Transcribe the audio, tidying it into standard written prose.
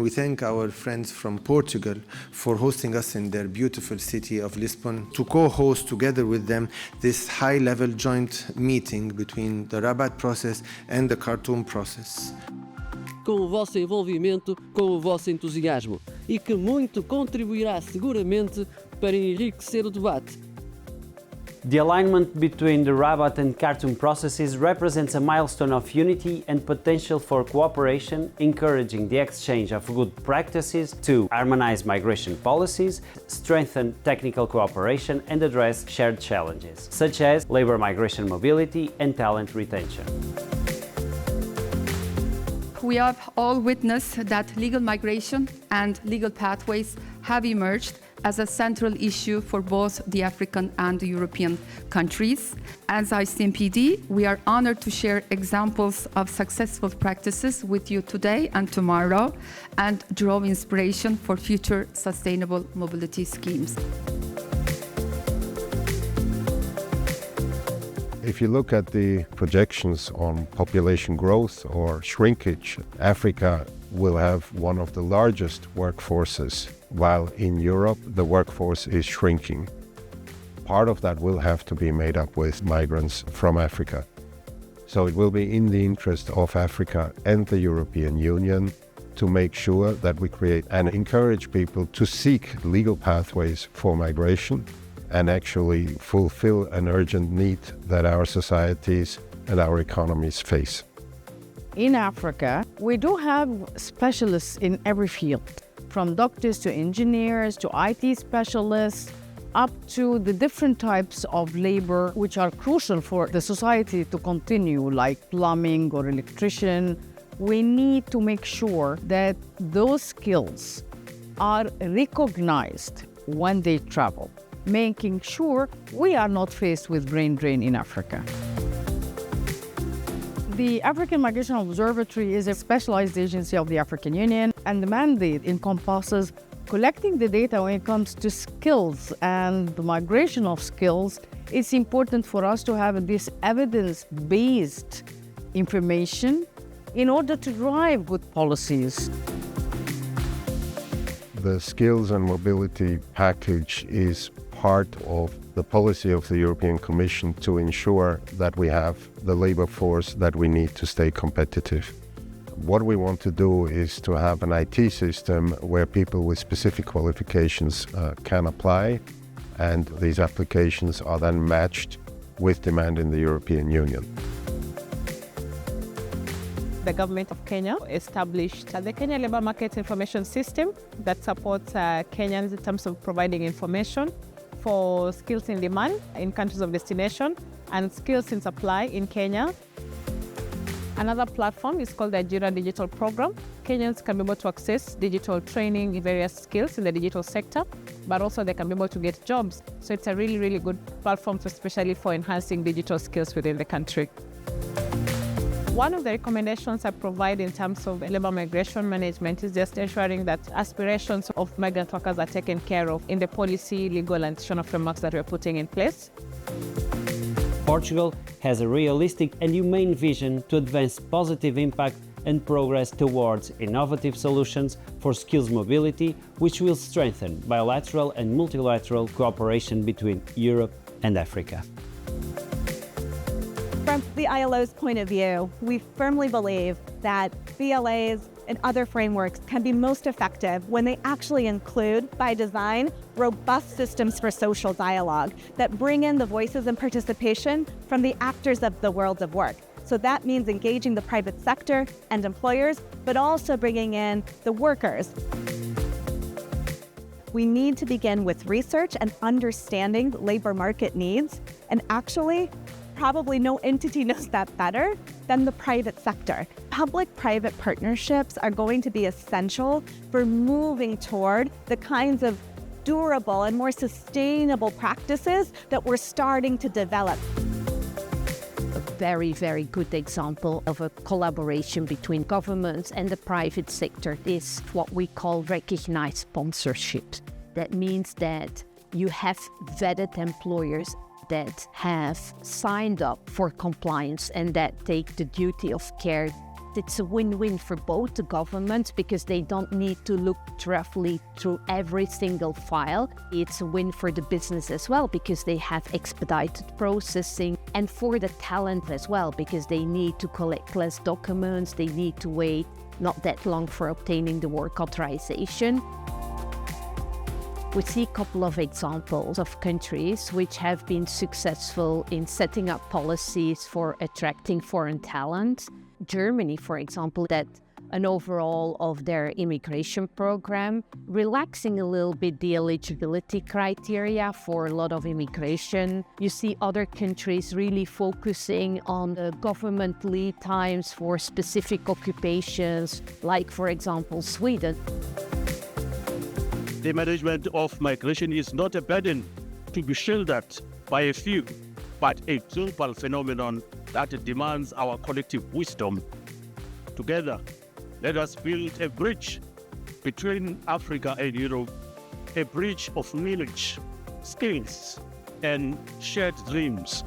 we thank our friends from Portugal for hosting us in their beautiful city of Lisbon to co-host together with them this high-level joint meeting between the Rabat process and the Khartoum process. Com o vosso envolvimento, com o vosso entusiasmo, e que muito contribuirá seguramente para enriquecer o debate. The alignment between the Rabat and Khartoum processes represents a milestone of unity and potential for cooperation, encouraging the exchange of good practices to harmonize migration policies, strengthen technical cooperation and address shared challenges, such as labor migration mobility and talent retention. We have all witnessed that legal migration and legal pathways have emerged as a central issue for both the African and the European countries. As ICMPD, we are honored to share examples of successful practices with you today and tomorrow and draw inspiration for future sustainable mobility schemes. If you look at the projections on population growth or shrinkage, Africa will have one of the largest workforces, while in Europe the workforce is shrinking. Part of that will have to be made up with migrants from Africa. So it will be in the interest of Africa and the European Union to make sure that we create and encourage people to seek legal pathways for migration and actually fulfill an urgent need that our societies and our economies face. In Africa, we do have specialists in every field, from doctors to engineers to IT specialists, up to the different types of labor which are crucial for the society to continue, like plumbing or electrician. We need to make sure that those skills are recognized when they travel, making sure we are not faced with brain drain in Africa. The African Migration Observatory is a specialized agency of the African Union, and the mandate encompasses collecting the data when it comes to skills and the migration of skills. It's important for us to have this evidence-based information in order to drive good policies. The skills and mobility package is part of the policy of the European Commission to ensure that we have the labor force that we need to stay competitive. What we want to do is to have an IT system where people with specific qualifications can apply, and these applications are then matched with demand in the European Union. The government of Kenya established the Kenya Labour Market Information System that supports Kenyans in terms of providing information for skills in demand in countries of destination and skills in supply in Kenya. Another platform is called the Ajira Digital Program. Kenyans can be able to access digital training in various skills in the digital sector, but also they can be able to get jobs. So it's a really, really good platform, especially for enhancing digital skills within the country. One of the recommendations I provide in terms of labor migration management is just ensuring that aspirations of migrant workers are taken care of in the policy, legal and institutional frameworks that we're putting in place. Portugal has a realistic and humane vision to advance positive impact and progress towards innovative solutions for skills mobility, which will strengthen bilateral and multilateral cooperation between Europe and Africa. From the ILO's point of view, we firmly believe that BLAs and other frameworks can be most effective when they actually include, by design, robust systems for social dialogue that bring in the voices and participation from the actors of the world of work. So that means engaging the private sector and employers, but also bringing in the workers. We need to begin with research and understanding labor market needs, and actually, probably no entity knows that better than the private sector. Public-private partnerships are going to be essential for moving toward the kinds of durable and more sustainable practices that we're starting to develop. A very, very good example of a collaboration between governments and the private sector is what we call recognized sponsorship. That means that you have vetted employers that have signed up for compliance and that take the duty of care that it's a win-win for both the governments because they don't need to look roughly through every single file. It's a win for the business as well because they have expedited processing, and for the talent as well because they need to collect less documents, they need to wait not that long for obtaining the work authorization. We see a couple of examples of countries which have been successful in setting up policies for attracting foreign talent. Germany, for example, that an overall of their immigration program, relaxing a little bit the eligibility criteria for a lot of immigration. You see other countries really focusing on the government lead times for specific occupations, like, for example, Sweden. The management of migration is not a burden to be shouldered by a few, but a global phenomenon that demands our collective wisdom. Together, let us build a bridge between Africa and Europe, a bridge of knowledge, skills, and shared dreams.